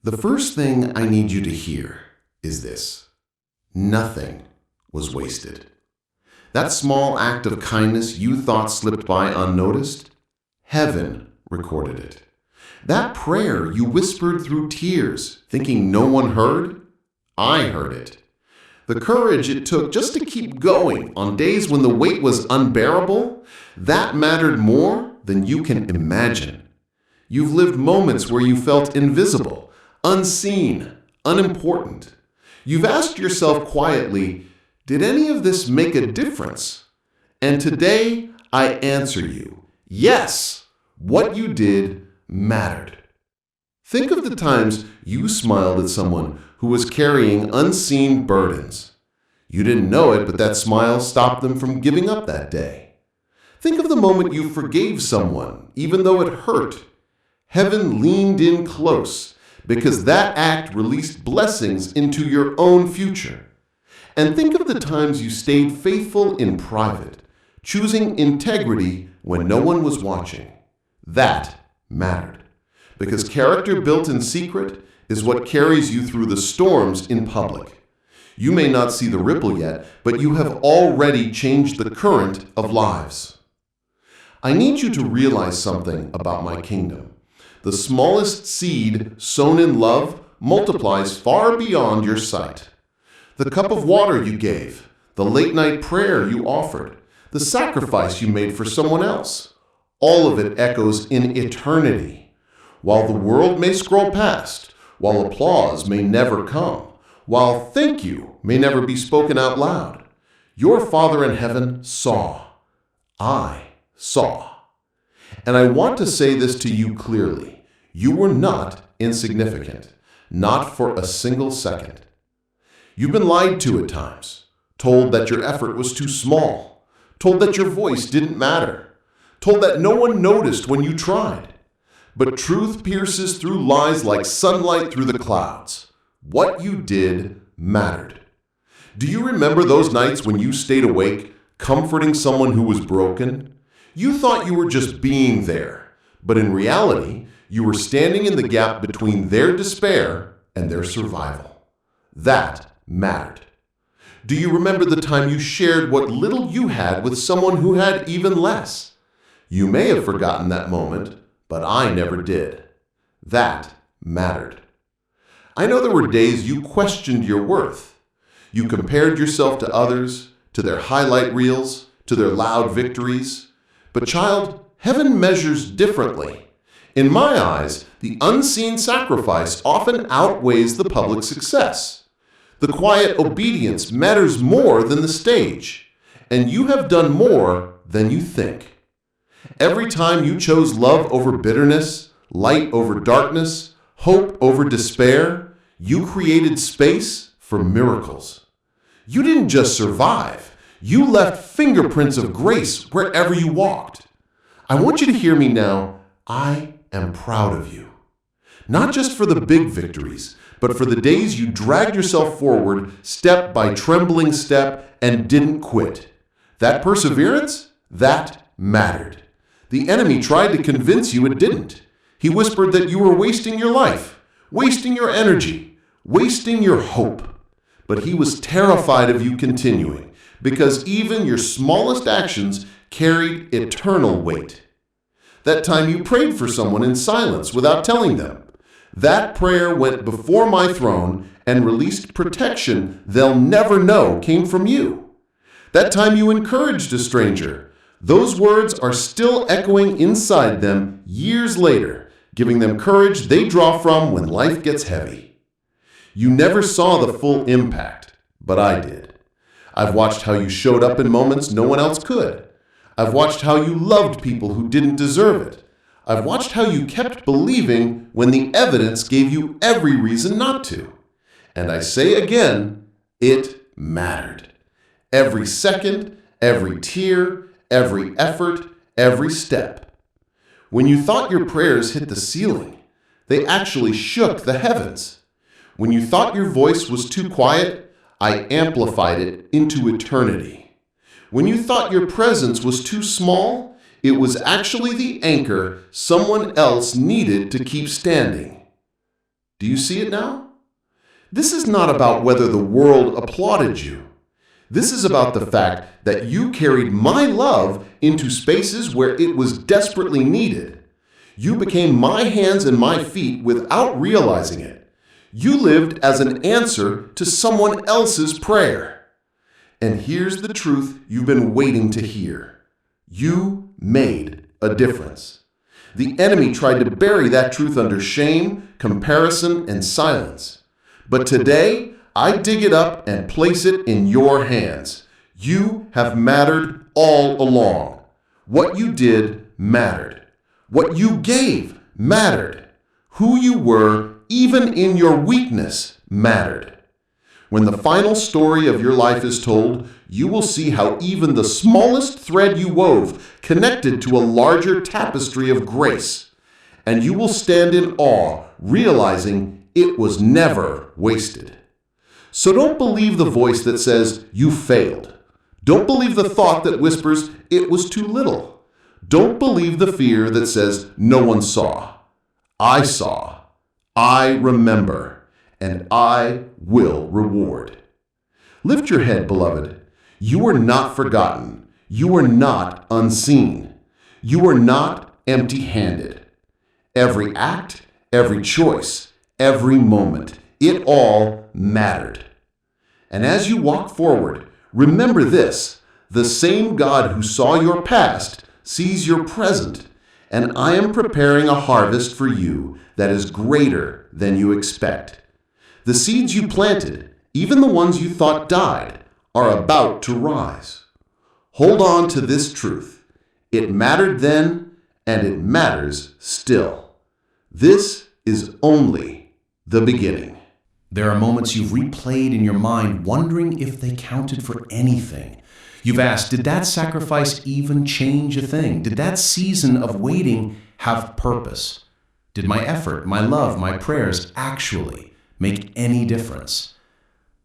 The first thing I need you to hear is this: nothing was wasted. That small act of kindness you thought slipped by unnoticed, heaven recorded it. That prayer you whispered through tears, thinking no one heard, I heard it. The courage it took just to keep going on days when the weight was unbearable, that mattered more than you can imagine. You've lived moments where you felt invisible, unseen, unimportant. You've asked yourself quietly, did any of this make a difference? And today, I answer you, yes, what you did mattered. Think of the times you smiled at someone who was carrying unseen burdens. You didn't know it, but that smile stopped them from giving up that day. Think of the moment you forgave someone, even though it hurt. Heaven leaned in close, because that act released blessings into your own future. And think of the times you stayed faithful in private, choosing integrity when no one was watching. That mattered, because character built in secret is what carries you through the storms in public. You may not see the ripple yet, but you have already changed the current of lives. I need you to realize something about my kingdom. The smallest seed sown in love multiplies far beyond your sight. The cup of water you gave, the late-night prayer you offered, the sacrifice you made for someone else, all of it echoes in eternity. While the world may scroll past, while applause may never come, while thank you may never be spoken out loud, your Father in heaven saw. I saw. And I want to say this to you clearly. You were not insignificant, not for a single second. You've been lied to at times, told that your effort was too small, told that your voice didn't matter, told that no one noticed when you tried. But truth pierces through lies like sunlight through the clouds. What you did mattered. Do you remember those nights when you stayed awake, comforting someone who was broken? You thought you were just being there, but in reality, you were standing in the gap between their despair and their survival. That mattered. Do you remember the time you shared what little you had with someone who had even less? You may have forgotten that moment, but I never did. That mattered. I know there were days you questioned your worth. You compared yourself to others, to their highlight reels, to their loud victories. But child, heaven measures differently. In my eyes, the unseen sacrifice often outweighs the public success. The quiet obedience matters more than the stage, and you have done more than you think. Every time you chose love over bitterness, light over darkness, hope over despair, you created space for miracles. You didn't just survive, you left fingerprints of grace wherever you walked. I want you to hear me now. I am proud of you. Not just for the big victories, but for the days you dragged yourself forward step by trembling step and didn't quit. That perseverance, that mattered. The enemy tried to convince you it didn't. He whispered that you were wasting your life, wasting your energy, wasting your hope. But he was terrified of you continuing, because even your smallest actions carried eternal weight. That time you prayed for someone in silence without telling them. That prayer went before my throne and released protection they'll never know came from you. That time you encouraged a stranger. Those words are still echoing inside them years later, giving them courage they draw from when life gets heavy. You never saw the full impact, but I did. I've watched how you showed up in moments no one else could. I've watched how you loved people who didn't deserve it. I've watched how you kept believing when the evidence gave you every reason not to. And I say again, it mattered. Every second, every tear, every effort, every step. When you thought your prayers hit the ceiling, they actually shook the heavens. When you thought your voice was too quiet, I amplified it into eternity. When you thought your presence was too small, it was actually the anchor someone else needed to keep standing. Do you see it now? This is not about whether the world applauded you. This is about the fact that you carried my love into spaces where it was desperately needed. You became my hands and my feet without realizing it. You lived as an answer to someone else's prayer. And here's the truth you've been waiting to hear. You made a difference. The enemy tried to bury that truth under shame, comparison, and silence. But today, I dig it up and place it in your hands. You have mattered all along. What you did mattered. What you gave mattered. Who you were, even in your weakness, mattered. When the final story of your life is told, you will see how even the smallest thread you wove connected to a larger tapestry of grace. And you will stand in awe, realizing it was never wasted. So don't believe the voice that says you failed. Don't believe the thought that whispers it was too little. Don't believe the fear that says no one saw. I saw, I remember, and I will reward. Lift your head, beloved. You are not forgotten. You are not unseen. You are not empty-handed. Every act, every choice, every moment, it all mattered. And as you walk forward, remember this: the same God who saw your past sees your present, and I am preparing a harvest for you that is greater than you expect. The seeds you planted, even the ones you thought died, are about to rise. Hold on to this truth. It mattered then, and it matters still. This is only the beginning. There are moments you've replayed in your mind wondering if they counted for anything. You've asked, did that sacrifice even change a thing? Did that season of waiting have purpose? Did my effort, my love, my prayers actually make any difference?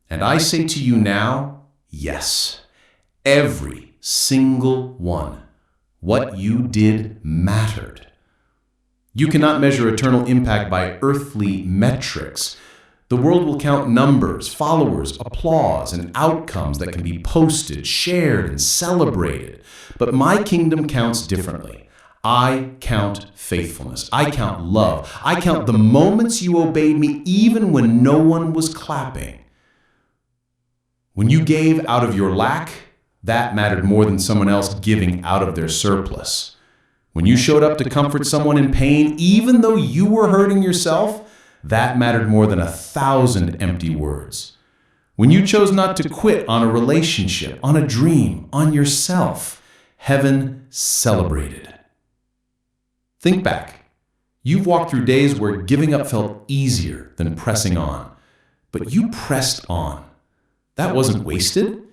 And I say to you now, yes. Every single one. What you did mattered. You cannot measure eternal impact by earthly metrics. The world will count numbers, followers, applause, and outcomes that can be posted, shared, and celebrated. But my kingdom counts differently. I count faithfulness. I count love. I count the moments you obeyed me even when no one was clapping. When you gave out of your lack, that mattered more than someone else giving out of their surplus. When you showed up to comfort someone in pain, even though you were hurting yourself, that mattered more than 1,000 empty words. When you chose not to quit on a relationship, on a dream, on yourself, heaven celebrated. Think back. You've walked through days where giving up felt easier than pressing on, but you pressed on. That wasn't wasted.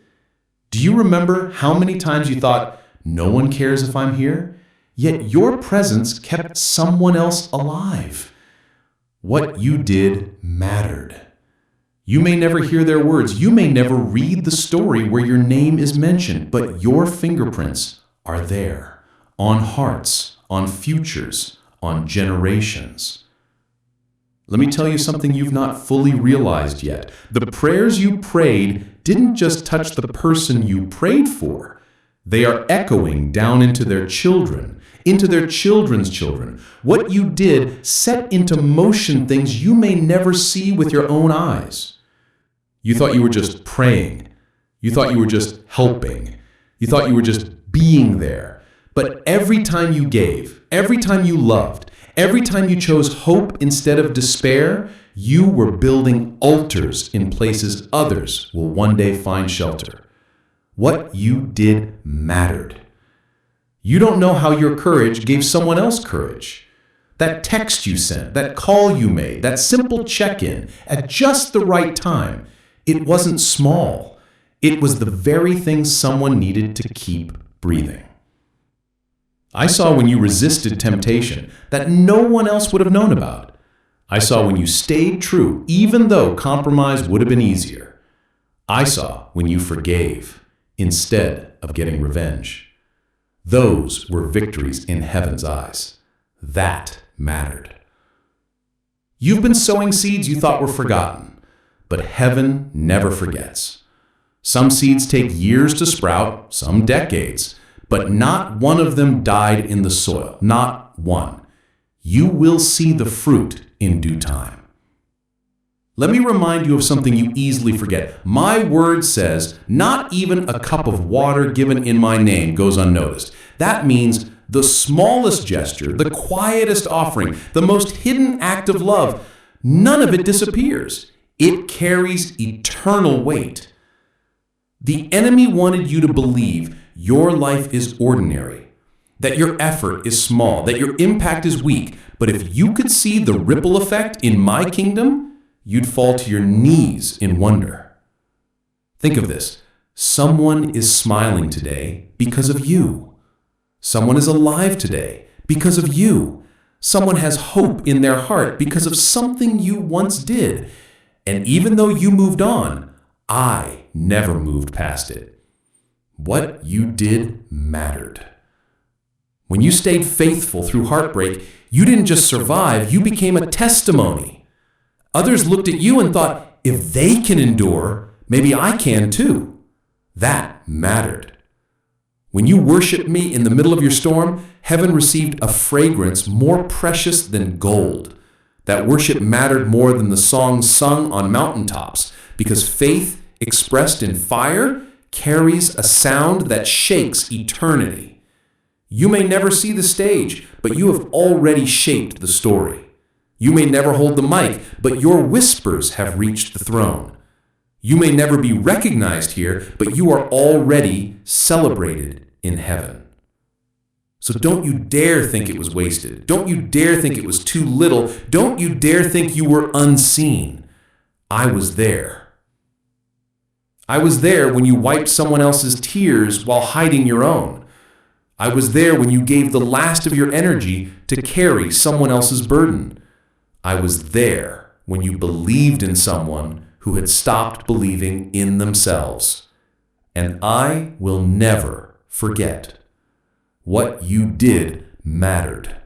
Do you remember how many times you thought, no one cares if I'm here? Yet your presence kept someone else alive. What you did mattered. You may never hear their words. You may never read the story where your name is mentioned, but your fingerprints are there, on hearts, on futures, on generations. Let me tell you something you've not fully realized yet. The prayers you prayed didn't just touch the person you prayed for. They are echoing down into their children, into their children's children. What you did set into motion things you may never see with your own eyes. You thought you were just praying. You thought you were just helping. You thought you were just being there. But every time you gave, every time you loved, every time you chose hope instead of despair, you were building altars in places others will one day find shelter. What you did mattered. You don't know how your courage gave someone else courage. That text you sent, that call you made, that simple check-in at just the right time, it wasn't small. It was the very thing someone needed to keep breathing. I saw when you resisted temptation that no one else would have known about. I saw when you stayed true, even though compromise would have been easier. I saw when you forgave instead of getting revenge. Those were victories in heaven's eyes. That mattered. You've been sowing seeds you thought were forgotten, but heaven never forgets. Some seeds take years to sprout, some decades, but not one of them died in the soil, not one. You will see the fruit in due time. Let me remind you of something you easily forget. My word says, not even a cup of water given in my name goes unnoticed. That means the smallest gesture, the quietest offering, the most hidden act of love, none of it disappears. It carries eternal weight. The enemy wanted you to believe your life is ordinary, that your effort is small, that your impact is weak. But if you could see the ripple effect in my kingdom, you'd fall to your knees in wonder. Think of this. Someone is smiling today because of you. Someone is alive today because of you. Someone has hope in their heart because of something you once did. And even though you moved on, I never moved past it. What you did mattered. When you stayed faithful through heartbreak, you didn't just survive, you became a testimony. Others looked at you and thought, if they can endure, maybe I can too. That mattered. When you worshiped me in the middle of your storm, heaven received a fragrance more precious than gold. That worship mattered more than the songs sung on mountaintops, because faith expressed in fire carries a sound that shakes eternity. You may never see the stage, but you have already shaped the story. You may never hold the mic, but your whispers have reached the throne. You may never be recognized here, but you are already celebrated in heaven. So don't you dare think it was wasted. Don't you dare think it was too little. Don't you dare think you were unseen. I was there. I was there when you wiped someone else's tears while hiding your own. I was there when you gave the last of your energy to carry someone else's burden. I was there when you believed in someone who had stopped believing in themselves. And I will never forget. What you did mattered.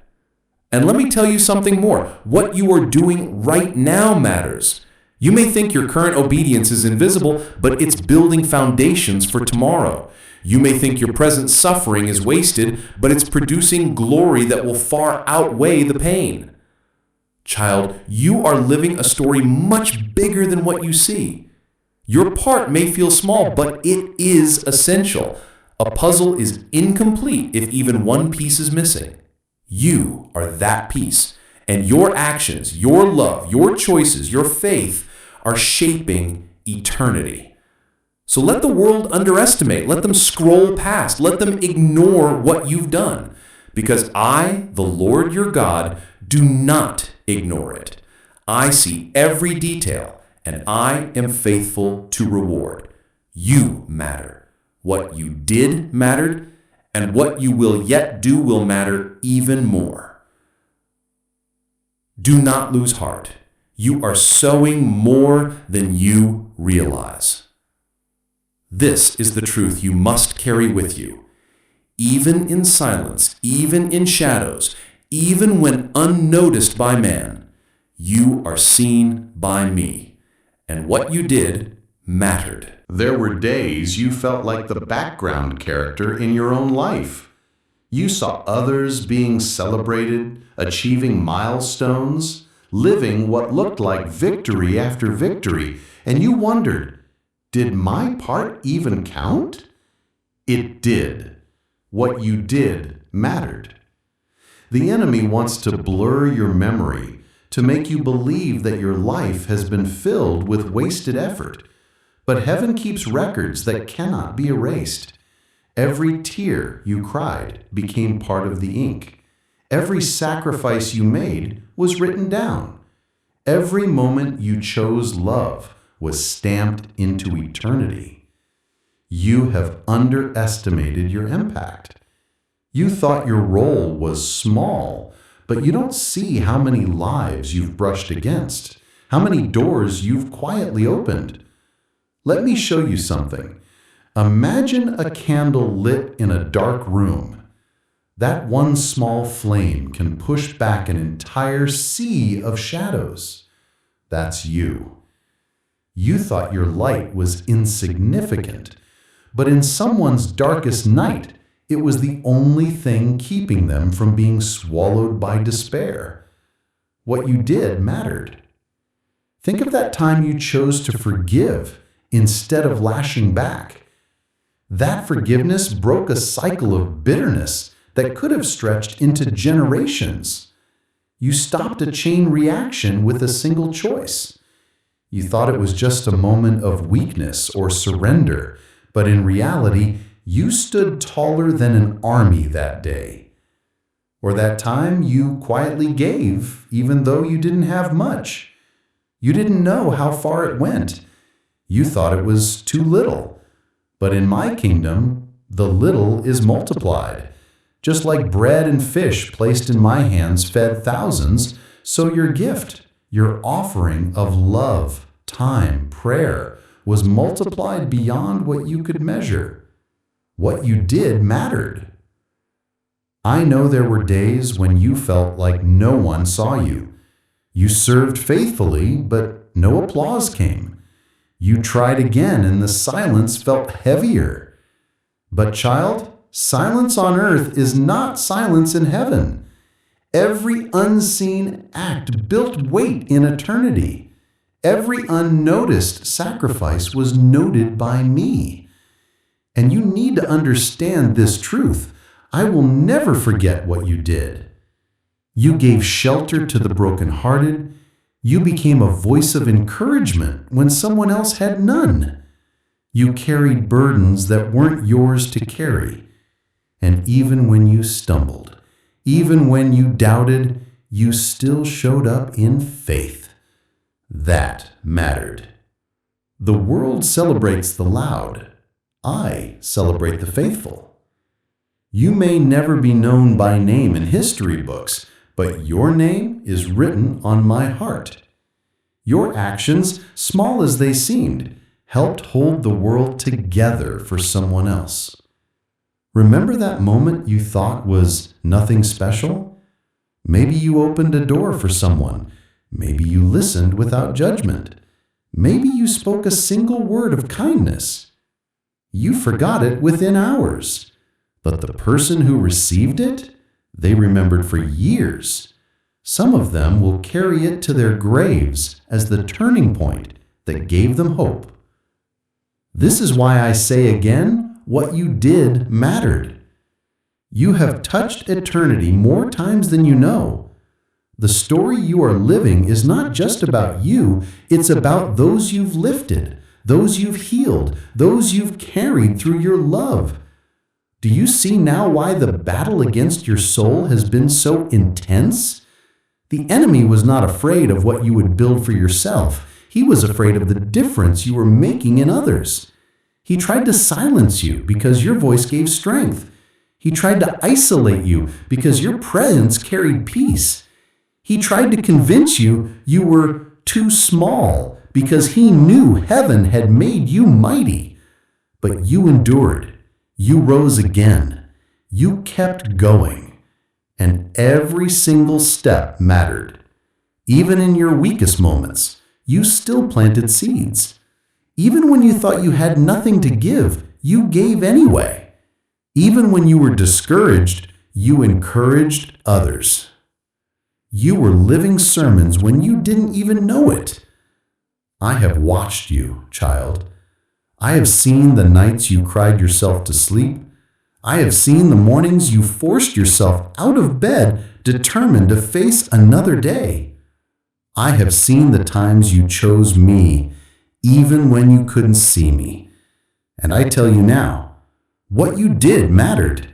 And let me tell you something more. What you are doing right now matters. You may think your current obedience is invisible, but it's building foundations for tomorrow. You may think your present suffering is wasted, but it's producing glory that will far outweigh the pain. Child, you are living a story much bigger than what you see. Your part may feel small, but it is essential. A puzzle is incomplete if even one piece is missing. You are that piece, and your actions, your love, your choices, your faith are shaping eternity. So let the world underestimate, let them scroll past, let them ignore what you've done, because I, the Lord your God, do not ignore it. I see every detail, and I am faithful to reward. You matter. What you did mattered, and what you will yet do will matter even more. Do not lose heart. You are sowing more than you realize. This is the truth you must carry with you. Even in silence, even in shadows, even when unnoticed by man, you are seen by me, and what you did mattered. There were days you felt like the background character in your own life. You saw others being celebrated, achieving milestones, living what looked like victory after victory, and you wondered, did my part even count? It did. What you did mattered. The enemy wants to blur your memory, to make you believe that your life has been filled with wasted effort. But heaven keeps records that cannot be erased. Every tear you cried became part of the ink. Every sacrifice you made was written down. Every moment you chose love was stamped into eternity. You have underestimated your impact. You thought your role was small, but you don't see how many lives you've brushed against, how many doors you've quietly opened. Let me show you something. Imagine a candle lit in a dark room. That one small flame can push back an entire sea of shadows. That's you. You thought your light was insignificant, but in someone's darkest night, it was the only thing keeping them from being swallowed by despair. What you did mattered. Think of that time you chose to forgive instead of lashing back. That forgiveness broke a cycle of bitterness that could have stretched into generations. You stopped a chain reaction with a single choice. You thought it was just a moment of weakness or surrender, but in reality, you stood taller than an army that day. Or that time you quietly gave, even though you didn't have much. You didn't know how far it went. You thought it was too little. But in my kingdom, the little is multiplied. Just like bread and fish placed in my hands fed thousands, so your gift, your offering of love, time, prayer, was multiplied beyond what you could measure. What you did mattered. I know there were days when you felt like no one saw you. You served faithfully, but no applause came. You tried again, and the silence felt heavier. But child, silence on earth is not silence in heaven. Every unseen act built weight in eternity. Every unnoticed sacrifice was noted by me. And you need to understand this truth. I will never forget what you did. You gave shelter to the brokenhearted. You became a voice of encouragement when someone else had none. You carried burdens that weren't yours to carry. And even when you stumbled, even when you doubted, you still showed up in faith. That mattered. The world celebrates the loud. I celebrate the faithful. You may never be known by name in history books, but your name is written on my heart. Your actions, small as they seemed, helped hold the world together for someone else. Remember that moment you thought was nothing special? Maybe you opened a door for someone. Maybe you listened without judgment. Maybe you spoke a single word of kindness. You forgot it within hours. But the person who received it, they remembered for years. Some of them will carry it to their graves as the turning point that gave them hope. This is why I say again, what you did mattered. You have touched eternity more times than you know. The story you are living is not just about you, it's about those you've lifted, those you've healed, those you've carried through your love. Do you see now why the battle against your soul has been so intense? The enemy was not afraid of what you would build for yourself. He was afraid of the difference you were making in others. He tried to silence you because your voice gave strength. He tried to isolate you because your presence carried peace. He tried to convince you you were too small because he knew heaven had made you mighty. But you endured. You rose again. You kept going. And every single step mattered. Even in your weakest moments, you still planted seeds. Even when you thought you had nothing to give, you gave anyway. Even when you were discouraged, you encouraged others. You were living sermons when you didn't even know it. I have watched you, child. I have seen the nights you cried yourself to sleep. I have seen the mornings you forced yourself out of bed, determined to face another day. I have seen the times you chose me, even when you couldn't see me. And I tell you now, what you did mattered.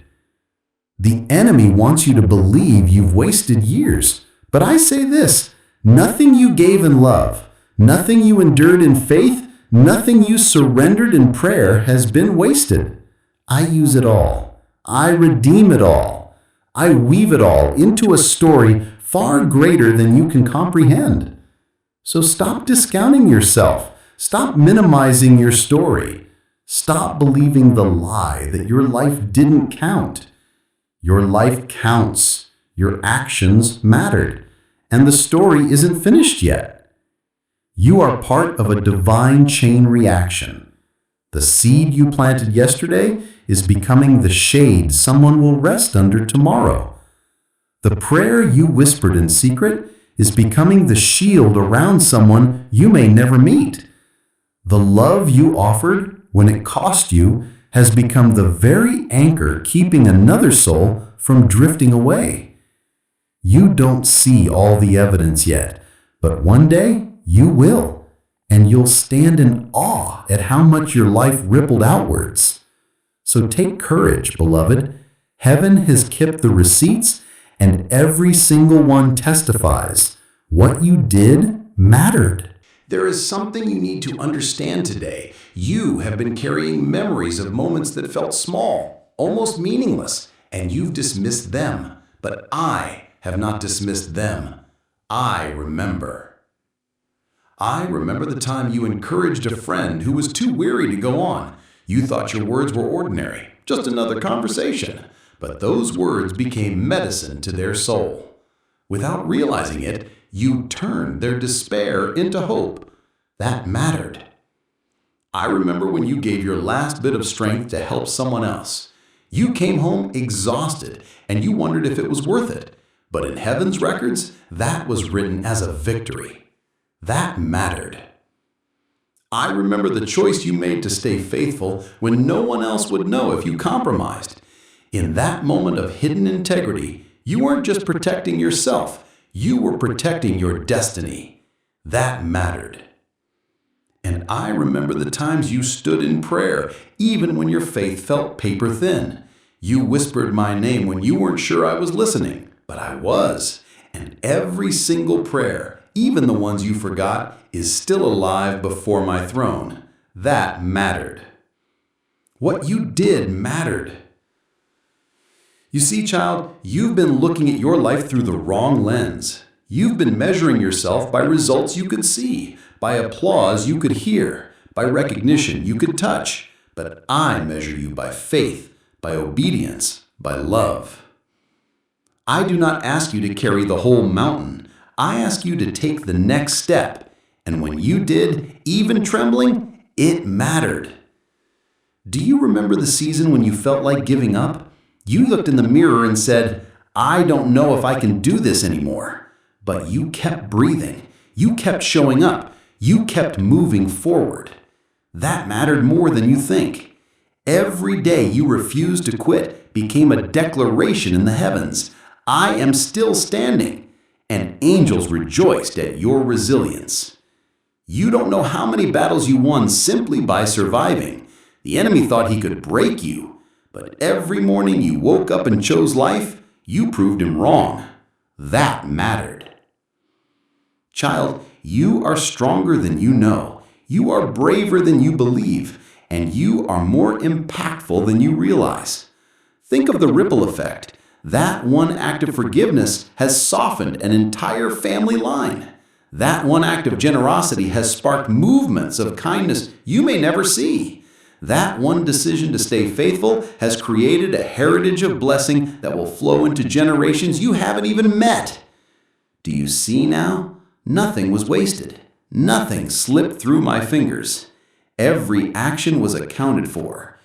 The enemy wants you to believe you've wasted years. But I say this, nothing you gave in love, nothing you endured in faith, nothing you surrendered in prayer has been wasted. I use it all. I redeem it all. I weave it all into a story far greater than you can comprehend. So stop discounting yourself. Stop minimizing your story. Stop believing the lie that your life didn't count. Your life counts. Your actions mattered. And the story isn't finished yet. You are part of a divine chain reaction. The seed you planted yesterday is becoming the shade someone will rest under tomorrow. The prayer you whispered in secret is becoming the shield around someone you may never meet. The love you offered when it cost you has become the very anchor keeping another soul from drifting away. You don't see all the evidence yet, but one day you will, and you'll stand in awe at how much your life rippled outwards. So take courage, beloved. Heaven has kept the receipts, and every single one testifies. What you did mattered. There is something you need to understand today. You have been carrying memories of moments that felt small, almost meaningless, and you've dismissed them. But I have not dismissed them. I remember. I remember the time you encouraged a friend who was too weary to go on. You thought your words were ordinary, just another conversation. But those words became medicine to their soul. Without realizing it, you turned their despair into hope. That mattered. I remember when you gave your last bit of strength to help someone else. You came home exhausted, and you wondered if it was worth it. But in heaven's records, that was written as a victory. That mattered. I remember the choice you made to stay faithful when no one else would know if you compromised. In that moment of hidden integrity, you weren't just protecting yourself, you were protecting your destiny. That mattered. And I remember the times you stood in prayer, even when your faith felt paper thin. You whispered my name when you weren't sure I was listening, but I was. And every single prayer, even the ones you forgot, is still alive before my throne. That mattered. What you did mattered. You see, child, you've been looking at your life through the wrong lens. You've been measuring yourself by results you could see, by applause you could hear, by recognition you could touch. But I measure you by faith, by obedience, by love. I do not ask you to carry the whole mountain. I ask you to take the next step. And when you did, even trembling, it mattered. Do you remember the season when you felt like giving up? You looked in the mirror and said, I don't know if I can do this anymore. But you kept breathing. You kept showing up. You kept moving forward. That mattered more than you think. Every day you refused to quit became a declaration in the heavens. I am still standing. And angels rejoiced at your resilience. You don't know how many battles you won simply by surviving. The enemy thought he could break you. But every morning you woke up and chose life, you proved him wrong. That mattered. Child, you are stronger than you know. You are braver than you believe. And you are more impactful than you realize. Think of the ripple effect. That one act of forgiveness has softened an entire family line. That one act of generosity has sparked movements of kindness you may never see. That one decision to stay faithful has created a heritage of blessing that will flow into generations you haven't even met. Do you see now? Nothing was wasted. Nothing slipped through my fingers. Every action was accounted for.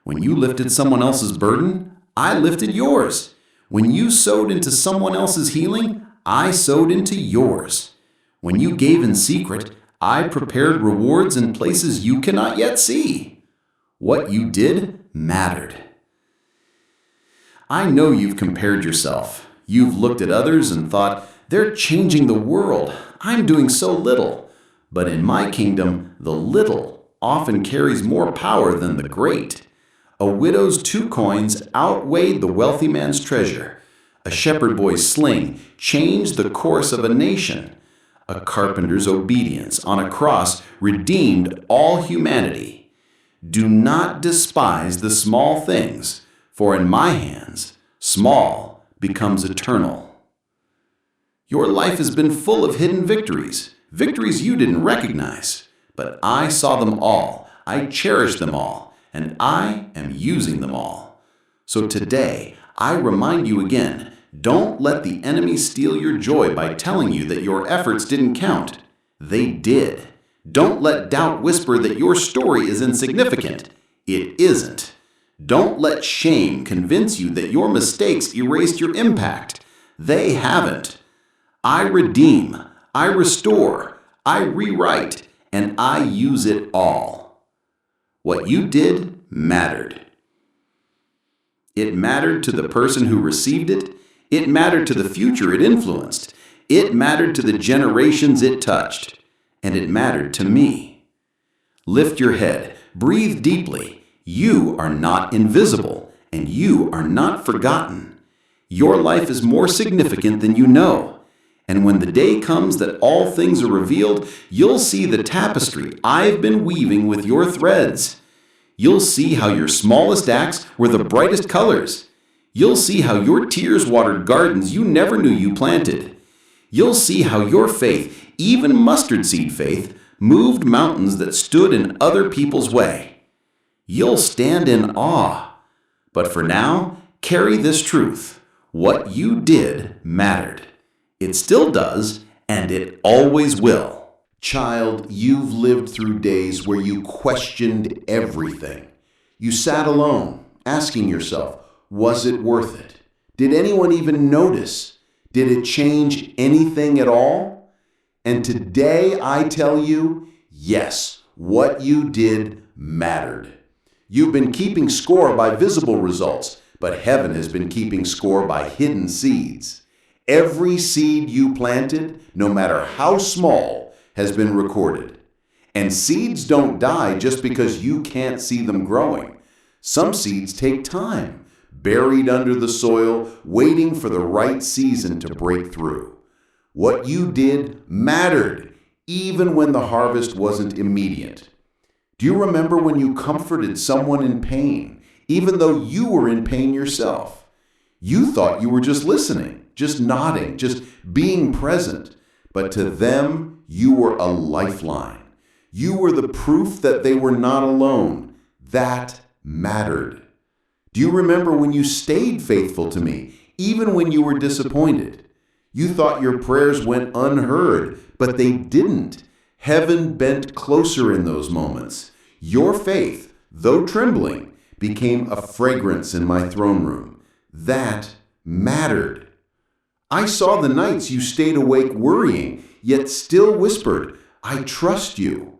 When you lifted someone else's burden, I lifted yours. When you sowed into someone else's healing, I sowed into yours. When you gave in secret, I prepared rewards in places you cannot yet see. What you did mattered. I know you've compared yourself. You've looked at others and thought, they're changing the world. I'm doing so little. But in my kingdom, the little often carries more power than the great. A widow's 2 coins outweighed the wealthy man's treasure. A shepherd boy's sling changed the course of a nation. A carpenter's obedience on a cross redeemed all humanity. Do not despise the small things, for in my hands, small becomes eternal. Your life has been full of hidden victories, victories you didn't recognize. But I saw them all, I cherished them all, and I am using them all. So today, I remind you again, don't let the enemy steal your joy by telling you that your efforts didn't count. They did. Don't let doubt whisper that your story is insignificant. It isn't. Don't let shame convince you that your mistakes erased your impact. They haven't. I redeem, I restore, I rewrite, and I use it all. What you did mattered. It mattered to the person who received it. It mattered to the future it influenced. It mattered to the generations it touched. And it mattered to me. Lift your head. Breathe deeply. You are not invisible, and you are not forgotten. Your life is more significant than you know. And when the day comes that all things are revealed, you'll see the tapestry I've been weaving with your threads. You'll see how your smallest acts were the brightest colors. You'll see how your tears watered gardens you never knew you planted. You'll see how your faith, even mustard seed faith, moved mountains that stood in other people's way. You'll stand in awe. But for now, carry this truth. What you did mattered. It still does, and it always will. Child, you've lived through days where you questioned everything. You sat alone, asking yourself, was it worth it? Did anyone even notice? Did it change anything at all? And today I tell you, yes, what you did mattered. You've been keeping score by visible results, but heaven has been keeping score by hidden seeds. Every seed you planted, no matter how small, has been recorded. And seeds don't die just because you can't see them growing. Some seeds take time, buried under the soil, waiting for the right season to break through. What you did mattered, even when the harvest wasn't immediate. Do you remember when you comforted someone in pain, even though you were in pain yourself? You thought you were just listening, just nodding, just being present. But to them, you were a lifeline. You were the proof that they were not alone. That mattered. Do you remember when you stayed faithful to me, even when you were disappointed? You thought your prayers went unheard, but they didn't. Heaven bent closer in those moments. Your faith, though trembling, became a fragrance in my throne room. That mattered. I saw the nights you stayed awake worrying, yet still whispered, I trust you.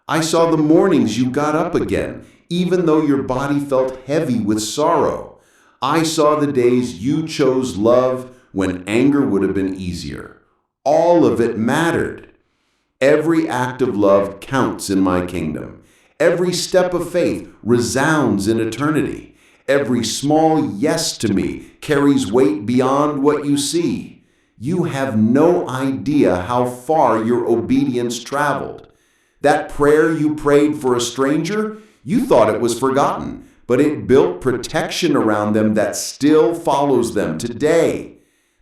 I saw the mornings you got up again, even though your body felt heavy with sorrow. I saw the days you chose love when anger would have been easier. All of it mattered. Every act of love counts in my kingdom. Every step of faith resounds in eternity. Every small yes to me carries weight beyond what you see. You have no idea how far your obedience traveled. That prayer you prayed for a stranger, you thought it was forgotten, but it built protection around them that still follows them today.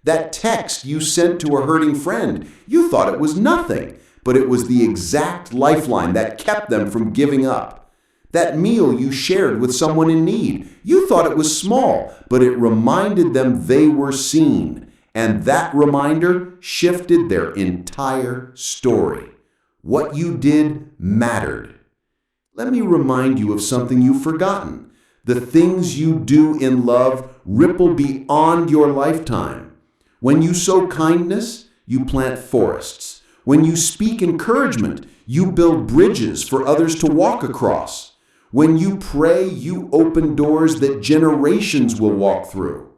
That text you sent to a hurting friend, you thought it was nothing, but it was the exact lifeline that kept them from giving up. That meal you shared with someone in need, you thought it was small, but it reminded them they were seen. And that reminder shifted their entire story. What you did mattered. Let me remind you of something you've forgotten. The things you do in love ripple beyond your lifetime. When you sow kindness, you plant forests. When you speak encouragement, you build bridges for others to walk across. When you pray, you open doors that generations will walk through.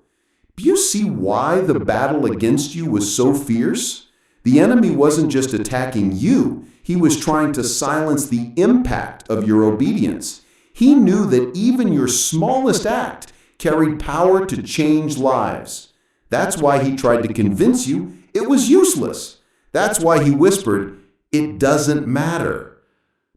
Do you see why the battle against you was so fierce? The enemy wasn't just attacking you. He was trying to silence the impact of your obedience. He knew that even your smallest act carried power to change lives. That's why he tried to convince you it was useless. That's why he whispered, it doesn't matter.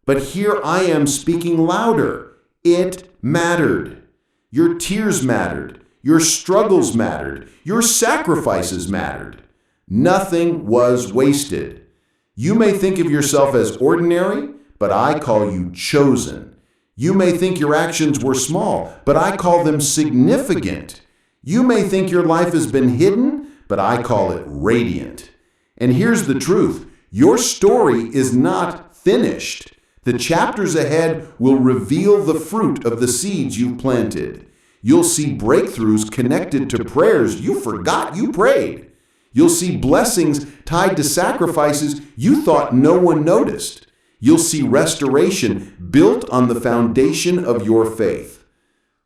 But here I am speaking louder. It mattered. Your tears mattered. Your struggles mattered. Your sacrifices mattered. Nothing was wasted. You may think of yourself as ordinary, but I call you chosen. You may think your actions were small, but I call them significant. You may think your life has been hidden, but I call it radiant. And here's the truth. Your story is not finished. The chapters ahead will reveal the fruit of the seeds you've planted. You'll see breakthroughs connected to prayers you forgot you prayed. You'll see blessings tied to sacrifices you thought no one noticed. You'll see restoration built on the foundation of your faith.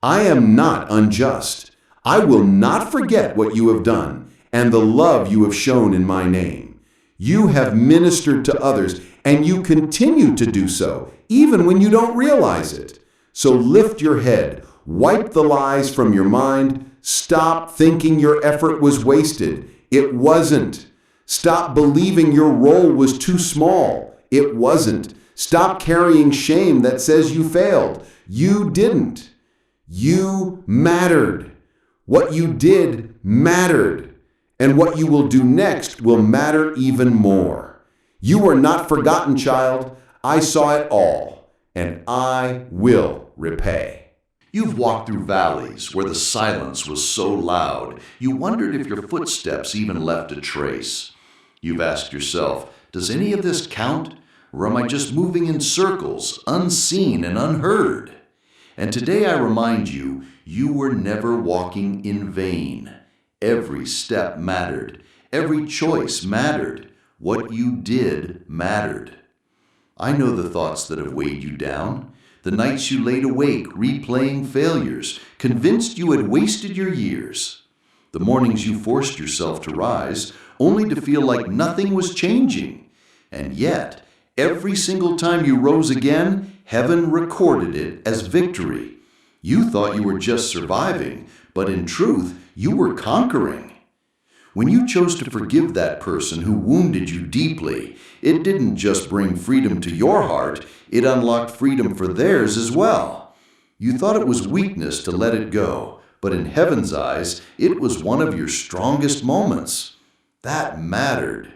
I am not unjust. I will not forget what you have done and the love you have shown in my name. You have ministered to others, and you continue to do so, even when you don't realize it. So lift your head, wipe the lies from your mind, stop thinking your effort was wasted. It wasn't. Stop believing your role was too small. It wasn't. Stop carrying shame that says you failed. You didn't. You mattered. What you did mattered. And what you will do next will matter even more. You were not forgotten, child. I saw it all, and I will repay. You've walked through valleys where the silence was so loud, you wondered if your footsteps even left a trace. You've asked yourself, does any of this count? Or am I just moving in circles, unseen and unheard? And today I remind you, you were never walking in vain. Every step mattered. Every choice mattered. What you did mattered. I know the thoughts that have weighed you down. The nights you laid awake replaying failures, convinced you had wasted your years. The mornings you forced yourself to rise, only to feel like nothing was changing. And yet, every single time you rose again, heaven recorded it as victory. You thought you were just surviving, but in truth, you were conquering. When you chose to forgive that person who wounded you deeply, it didn't just bring freedom to your heart, it unlocked freedom for theirs as well. You thought it was weakness to let it go, but in heaven's eyes, it was one of your strongest moments. That mattered.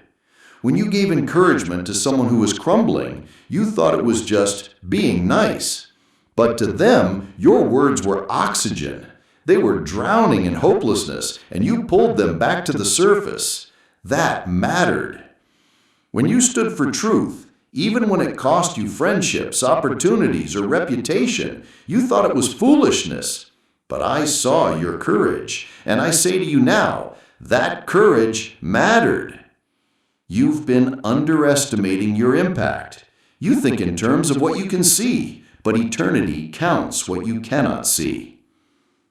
When you gave encouragement to someone who was crumbling, you thought it was just being nice. But to them, your words were oxygen. They were drowning in hopelessness, and you pulled them back to the surface. That mattered. When you stood for truth, even when it cost you friendships, opportunities, or reputation, you thought it was foolishness. But I saw your courage, and I say to you now, that courage mattered. You've been underestimating your impact. You think in terms of what you can see, but eternity counts what you cannot see.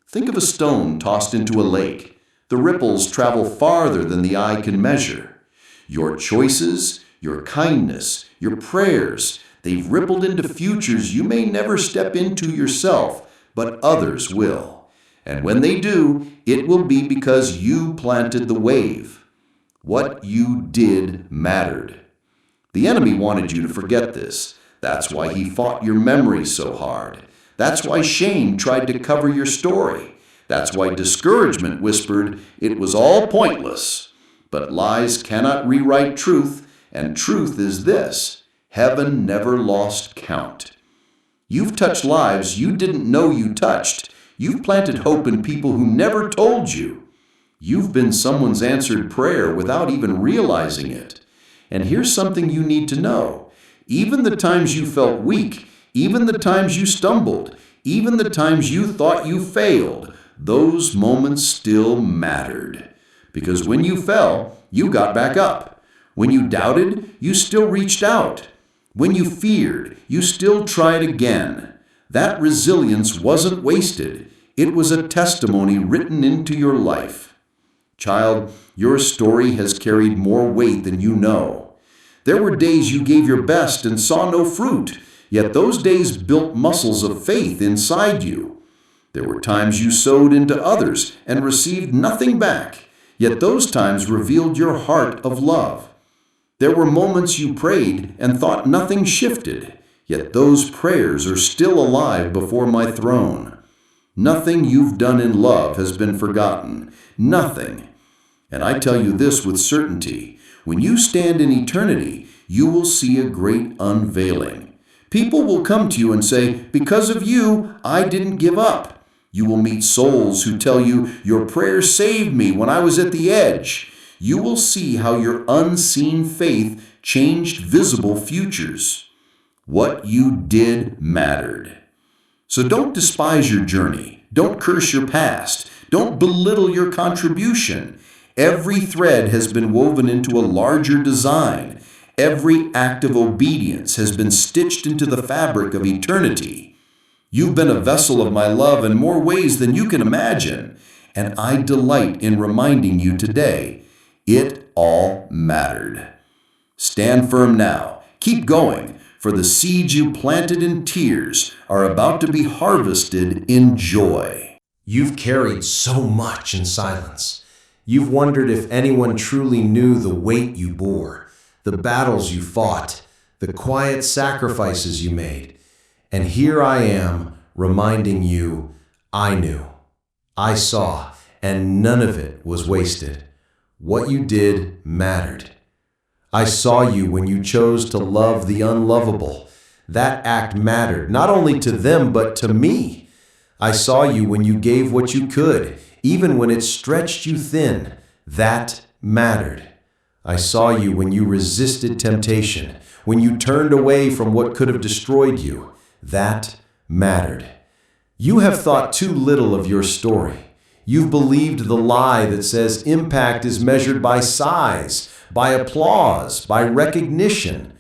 Think of a stone tossed into a lake. The ripples travel farther than the eye can measure. Your choices, your kindness, your prayers, they've rippled into futures you may never step into yourself, but others will. And when they do, it will be because you planted the wave. What you did mattered. The enemy wanted you to forget this. That's why he fought your memory so hard. That's why shame tried to cover your story. That's why discouragement whispered it was all pointless. But lies cannot rewrite truth, and truth is this: heaven never lost count. You've touched lives you didn't know you touched. You've planted hope in people who never told you. You've been someone's answered prayer without even realizing it. And here's something you need to know. Even the times you felt weak, even the times you stumbled, even the times you thought you failed, those moments still mattered. Because when you fell, you got back up. When you doubted, you still reached out. When you feared, you still tried again. That resilience wasn't wasted. It was a testimony written into your life. Child, your story has carried more weight than you know. There were days you gave your best and saw no fruit. Yet those days built muscles of faith inside you. There were times you sowed into others and received nothing back. Yet those times revealed your heart of love. There were moments you prayed and thought nothing shifted. Yet those prayers are still alive before my throne. Nothing you've done in love has been forgotten. Nothing. And I tell you this with certainty. When you stand in eternity, you will see a great unveiling. People will come to you and say, because of you, I didn't give up. You will meet souls who tell you, "Your prayers saved me when I was at the edge." You will see how your unseen faith changed visible futures. What you did mattered. So don't despise your journey. Don't curse your past. Don't belittle your contribution. Every thread has been woven into a larger design. Every act of obedience has been stitched into the fabric of eternity. You've been a vessel of my love in more ways than you can imagine, and I delight in reminding you today, it all mattered. Stand firm now. Keep going, for the seeds you planted in tears are about to be harvested in joy. You've carried so much in silence. You've wondered if anyone truly knew the weight you bore, the battles you fought, the quiet sacrifices you made. And here I am reminding you, I knew, I saw, and none of it was wasted. What you did mattered. I saw you when you chose to love the unlovable. That act mattered, not only to them, but to me. I saw you when you gave what you could, even when it stretched you thin. That mattered. I saw you when you resisted temptation, when you turned away from what could have destroyed you. That mattered. You have thought too little of your story. You've believed the lie that says impact is measured by size, by applause, by recognition.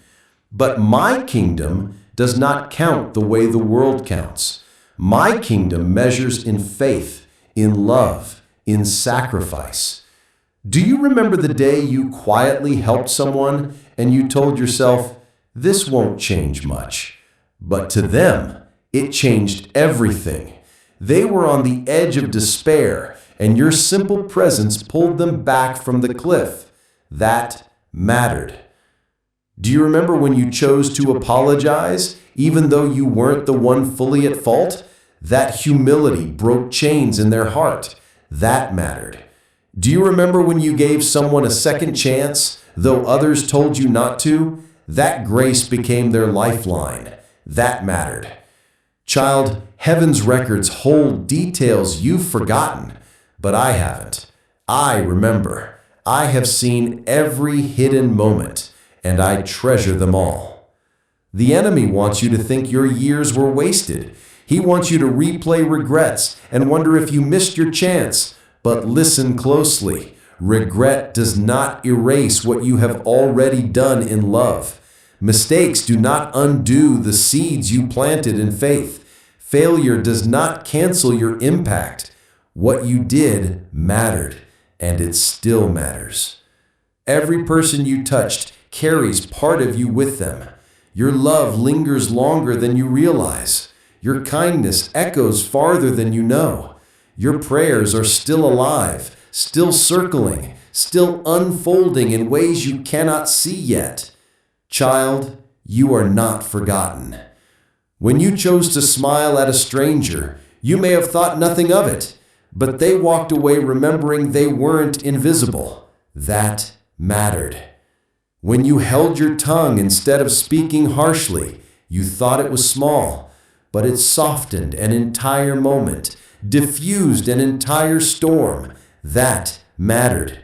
But my kingdom does not count the way the world counts. My kingdom measures in faith, in love, in sacrifice. Do you remember the day you quietly helped someone and you told yourself, this won't change much? But to them, it changed everything. They were on the edge of despair, and your simple presence pulled them back from the cliff. That mattered. Do you remember when you chose to apologize, even though you weren't the one fully at fault? That humility broke chains in their heart. That mattered. Do you remember when you gave someone a second chance, though others told you not to? That grace became their lifeline. That mattered. Child, heaven's records hold details you've forgotten, but I haven't. I remember. I have seen every hidden moment, and I treasure them all. The enemy wants you to think your years were wasted. He wants you to replay regrets and wonder if you missed your chance. But listen closely. Regret does not erase what you have already done in love. Mistakes do not undo the seeds you planted in faith. Failure does not cancel your impact. What you did mattered, and it still matters. Every person you touched carries part of you with them. Your love lingers longer than you realize. Your kindness echoes farther than you know. Your prayers are still alive, still circling, still unfolding in ways you cannot see yet. Child, you are not forgotten. When you chose to smile at a stranger, you may have thought nothing of it, but they walked away remembering they weren't invisible. That mattered. When you held your tongue instead of speaking harshly, you thought it was small, but it softened an entire moment, diffused an entire storm. That mattered.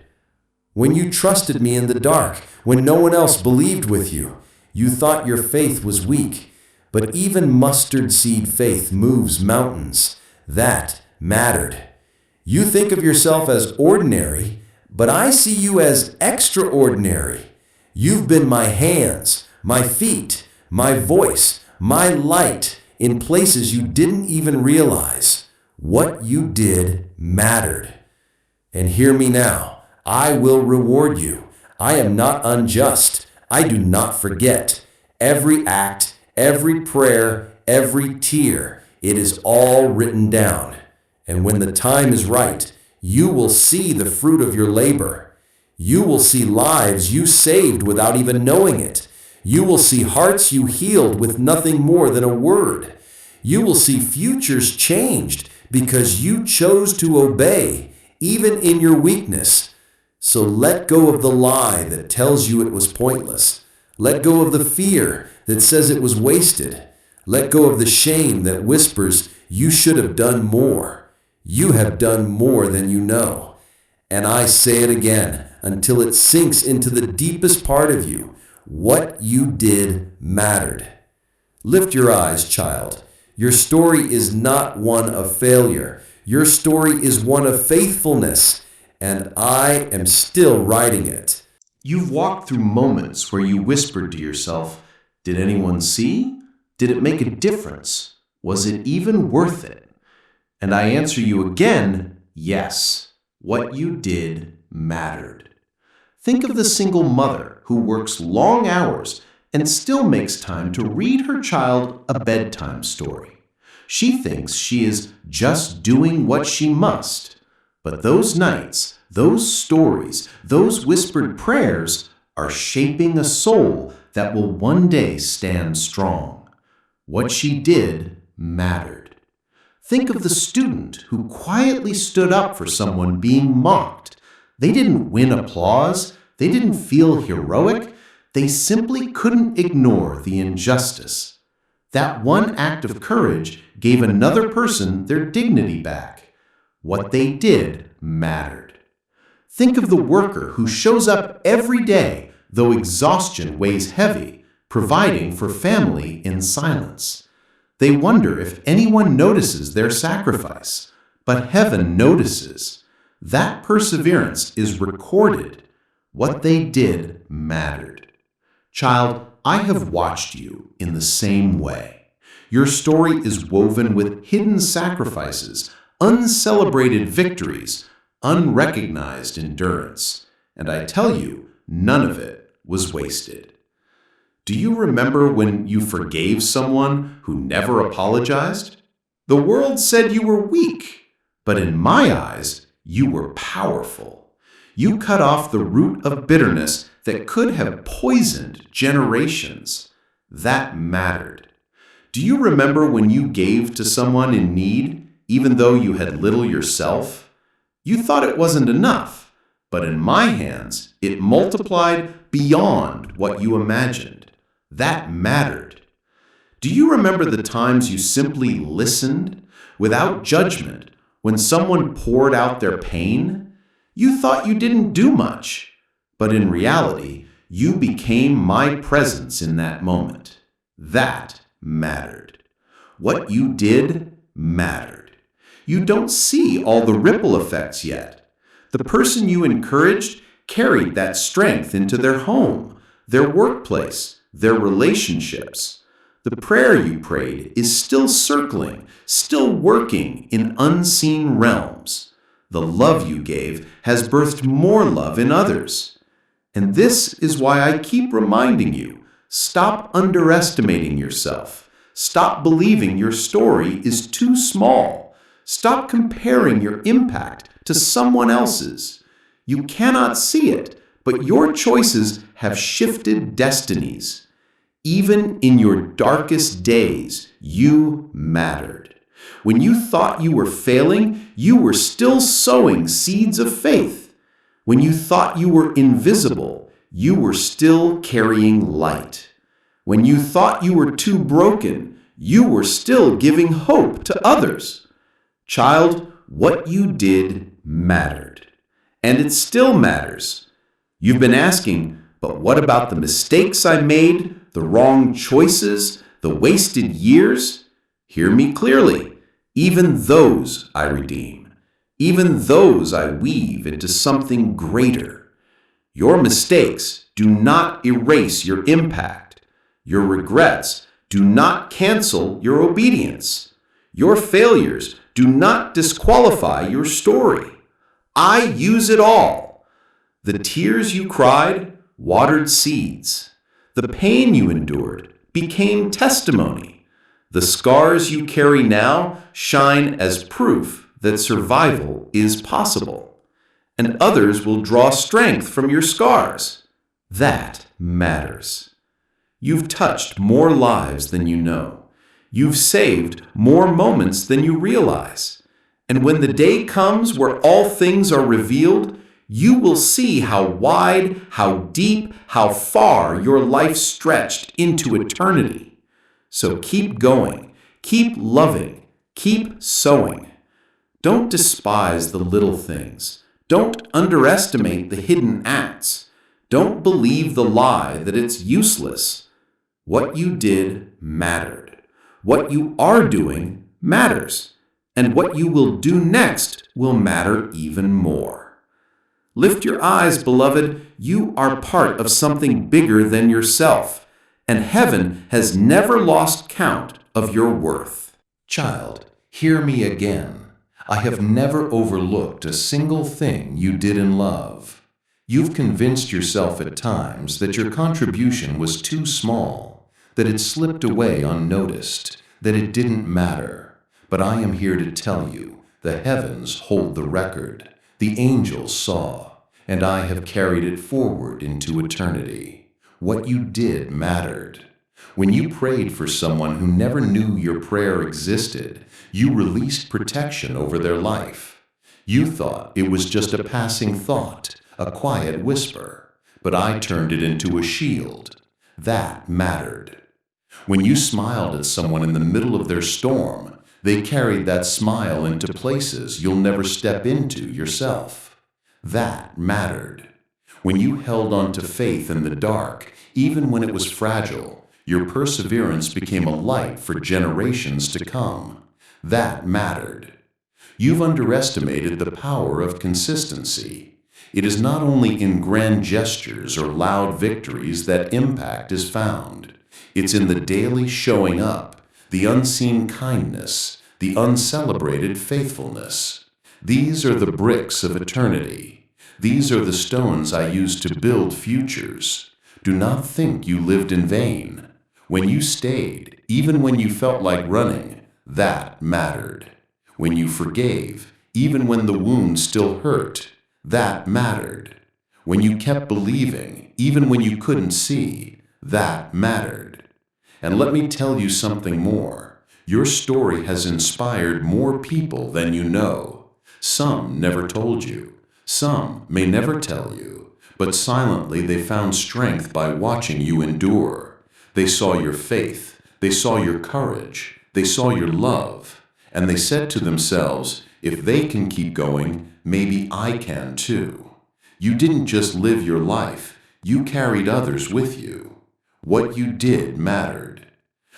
When you trusted me in the dark, when no one else believed with you, you thought your faith was weak. But even mustard seed faith moves mountains. That mattered. You think of yourself as ordinary, but I see you as extraordinary. You've been my hands, my feet, my voice, my light in places you didn't even realize. What you did mattered. And hear me now. I will reward you. I am not unjust. I do not forget. Every act, every prayer, every tear, it is all written down. And when the time is right, you will see the fruit of your labor. You will see lives you saved without even knowing it. You will see hearts you healed with nothing more than a word. You will see futures changed because you chose to obey, even in your weakness. So let go of the lie that tells you it was pointless. Let go of the fear that says it was wasted. Let go of the shame that whispers You should have done more. You have done more than you know. And I say it again until it sinks into the deepest part of you. What you did mattered. Lift your eyes, child. Your story is not one of failure. Your story is one of faithfulness, and I am still writing it. You've walked through moments where you whispered to yourself, "Did anyone see? Did it make a difference? Was it even worth it?" And I answer you again, yes. What you did mattered. Think of the single mother who works long hours and still makes time to read her child a bedtime story. She thinks she is just doing what she must. But those nights, those stories, those whispered prayers are shaping a soul that will one day stand strong. What she did mattered. Think of the student who quietly stood up for someone being mocked. They didn't win applause. They didn't feel heroic. They simply couldn't ignore the injustice. That one act of courage gave another person their dignity back. What they did mattered. Think of the worker who shows up every day, though exhaustion weighs heavy, providing for family in silence. They wonder if anyone notices their sacrifice, but heaven notices. That perseverance is recorded. What they did mattered. Child, I have watched you in the same way. Your story is woven with hidden sacrifices, uncelebrated victories, unrecognized endurance. And I tell you, none of it was wasted. Do you remember when you forgave someone who never apologized? The world said you were weak, but in my eyes, you were powerful. You cut off the root of bitterness that could have poisoned generations. That mattered. Do you remember when you gave to someone in need, even though you had little yourself? You thought it wasn't enough, but in my hands, it multiplied beyond what you imagined. That mattered. Do you remember the times you simply listened without judgment when someone poured out their pain? You thought you didn't do much, but in reality, you became my presence in that moment. That mattered. What you did mattered. You don't see all the ripple effects yet. The person you encouraged carried that strength into their home, their workplace, their relationships. The prayer you prayed is still circling, still working in unseen realms. The love you gave has birthed more love in others. And this is why I keep reminding you, stop underestimating yourself. Stop believing your story is too small. Stop comparing your impact to someone else's. You cannot see it, but your choices have shifted destinies. Even in your darkest days, you mattered. When you thought you were failing, you were still sowing seeds of faith. When you thought you were invisible, you were still carrying light. When you thought you were too broken, you were still giving hope to others. Child, what you did mattered. And it still matters. You've been asking, but what about the mistakes I made? The wrong choices, the wasted years? Hear me clearly. Even those I redeem. Even those I weave into something greater. Your mistakes do not erase your impact. Your regrets do not cancel your obedience. Your failures do not disqualify your story. I use it all. The tears you cried watered seeds. The pain you endured became testimony. The scars you carry now shine as proof that survival is possible. And others will draw strength from your scars. That matters. You've touched more lives than you know. You've saved more moments than you realize. And when the day comes where all things are revealed, you will see how wide, how deep, how far your life stretched into eternity. So keep going, keep loving, Keep sowing. Don't despise the little things. Don't underestimate the hidden acts. Don't believe the lie that it's useless. What you did mattered. What you are doing matters. And what you will do next will matter even more. Lift your eyes, beloved. You are part of something bigger than yourself, and heaven has never lost count of your worth. Child, hear me again. I have never overlooked a single thing you did in love. You've convinced yourself at times that your contribution was too small, that it slipped away unnoticed, that it didn't matter. But I am here to tell you, the heavens hold the record. The angels saw, and I have carried it forward into eternity. What you did mattered. When you prayed for someone who never knew your prayer existed, you released protection over their life. You thought it was just a passing thought, a quiet whisper, but I turned it into a shield. That mattered. When you smiled at someone in the middle of their storm, they carried that smile into places you'll never step into yourself. That mattered. When you held on to faith in the dark, even when it was fragile, your perseverance became a light for generations to come. That mattered. You've underestimated the power of consistency. It is not only in grand gestures or loud victories that impact is found. It's in the daily showing up, the unseen kindness, the uncelebrated faithfulness. These are the bricks of eternity. These are the stones I use to build futures. Do not think you lived in vain. When you stayed, even when you felt like running, that mattered. When you forgave, even when the wound still hurt, that mattered. When you kept believing, even when you couldn't see, that mattered. And let me tell you something more. Your story has inspired more people than you know. Some never told you. Some may never tell you. But silently they found strength by watching you endure. They saw your faith. They saw your courage. They saw your love. And they said to themselves, if they can keep going, maybe I can too. You didn't just live your life. You carried others with you. What you did mattered.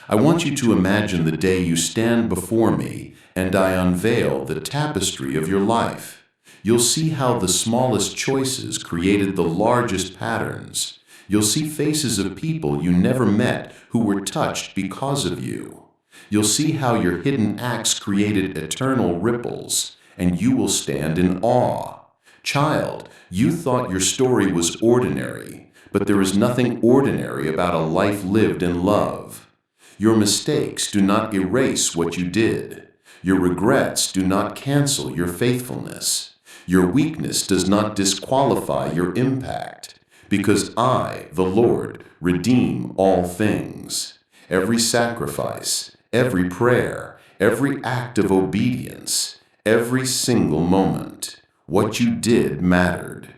I want you to imagine the day you stand before me and I unveil the tapestry of your life. You'll see how the smallest choices created the largest patterns. You'll see faces of people you never met who were touched because of you. You'll see how your hidden acts created eternal ripples, and you will stand in awe. Child, you thought your story was ordinary, but there is nothing ordinary about a life lived in love. Your mistakes do not erase what you did. Your regrets do not cancel your faithfulness. Your weakness does not disqualify your impact, because I, the Lord, redeem all things. Every sacrifice, every prayer, every act of obedience, every single moment. What you did mattered.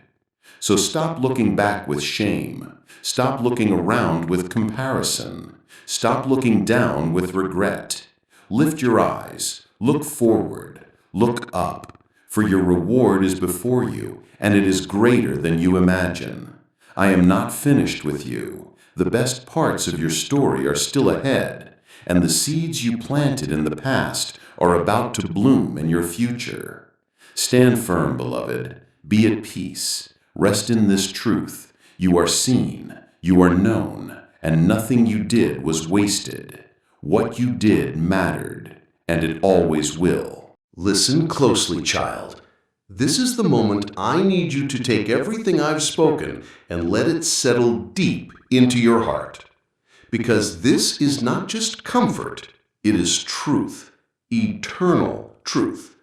So stop looking back with shame. Stop looking around with comparison. Stop looking down with regret. Lift your eyes. Look forward. Look up. For your reward is before you, and it is greater than you imagine. I am not finished with you. The best parts of your story are still ahead, and the seeds you planted in the past are about to bloom in your future. Stand firm, beloved. Be at peace. Rest in this truth. You are seen. You are known. And nothing you did was wasted. What you did mattered, and it always will. Listen closely, child. This is the moment I need you to take everything I've spoken and let it settle deep into your heart. Because this is not just comfort, it is truth, eternal truth.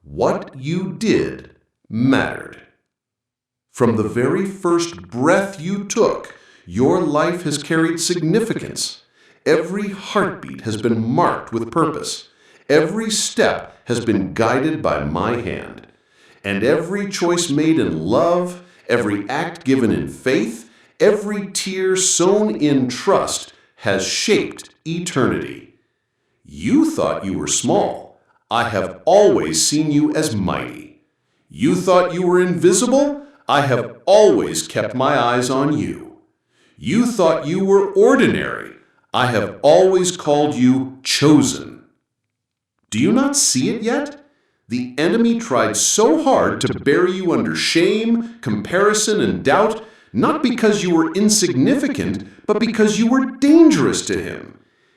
What you did mattered. From the very first breath you took, your life has carried significance. Every heartbeat has been marked with purpose. Every step has been guided by my hand. And every choice made in love, every act given in faith, every tear sown in trust has shaped eternity. You thought you were small. I have always seen you as mighty. You thought you were invisible. I have always kept my eyes on you. You thought you were ordinary. I have always called you chosen. Do you not see it yet? The enemy tried so hard to bury you under shame, comparison, and doubt, not because you were insignificant, but because you were dangerous to him.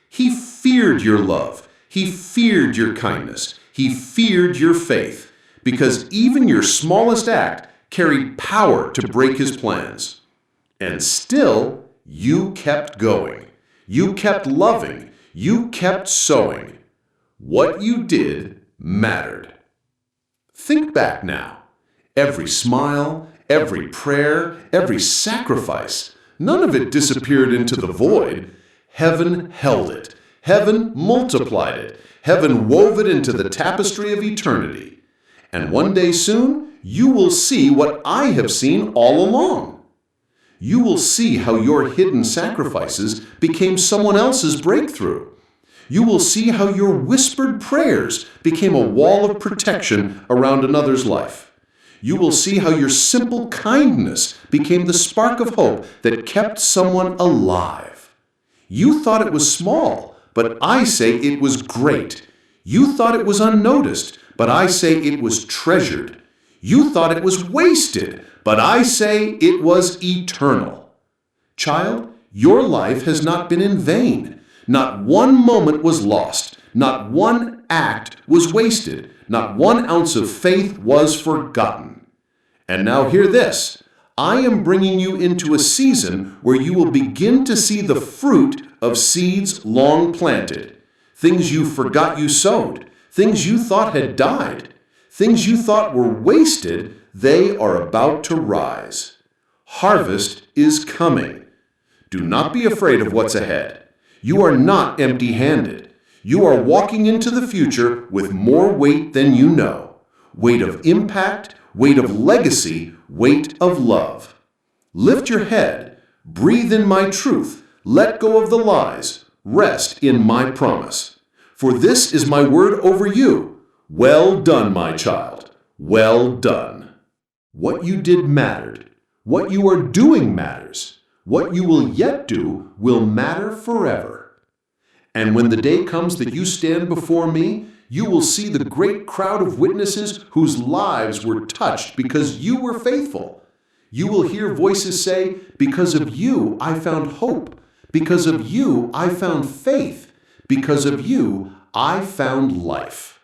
He feared your love. He feared your kindness. He feared your faith, because even your smallest act carried power to break his plans. And still, you kept going. You kept loving. You kept sowing. What you did mattered. Think back now. Every smile, every prayer, every sacrifice, none of it disappeared into the void. Heaven held it. Heaven multiplied it. Heaven wove it into the tapestry of eternity. And one day soon, you will see what I have seen all along. You will see how your hidden sacrifices became someone else's breakthrough. You will see how your whispered prayers became a wall of protection around another's life. You will see how your simple kindness became the spark of hope that kept someone alive. You thought it was small, but I say it was great. You thought it was unnoticed, but I say it was treasured. You thought it was wasted, but I say it was eternal. Child, your life has not been in vain. Not one moment was lost. Not one act was wasted. Not 1 ounce of faith was forgotten. And now hear this. I am bringing you into a season where you will begin to see the fruit of seeds long planted. Things you forgot you sowed. Things you thought had died. Things you thought were wasted, they are about to rise. Harvest is coming. Do not be afraid of what's ahead. You are not empty-handed. You are walking into the future with more weight than you know. Weight of impact, weight of legacy, weight of love. Lift your head. Breathe in my truth. Let go of the lies. Rest in my promise. For this is my word over you. Well done, my child. Well done. What you did mattered. What you are doing matters. What you will yet do will matter forever. And when the day comes that you stand before me, you will see the great crowd of witnesses whose lives were touched because you were faithful. You will hear voices say, because of you, I found hope. Because of you, I found faith. Because of you, I found life.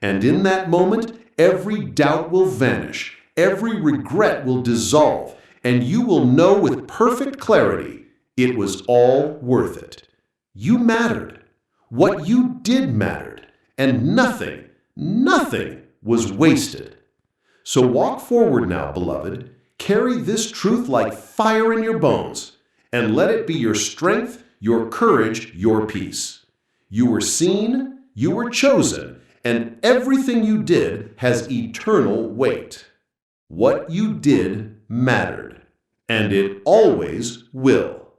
And in that moment, every doubt will vanish. Every regret will dissolve. And you will know with perfect clarity, it was all worth it. You mattered. What you did mattered. And nothing was wasted. So walk forward now, beloved. Carry this truth like fire in your bones, and let it be your strength, your courage, your peace. You were seen, you were chosen, and everything you did has eternal weight. What you did mattered, and it always will.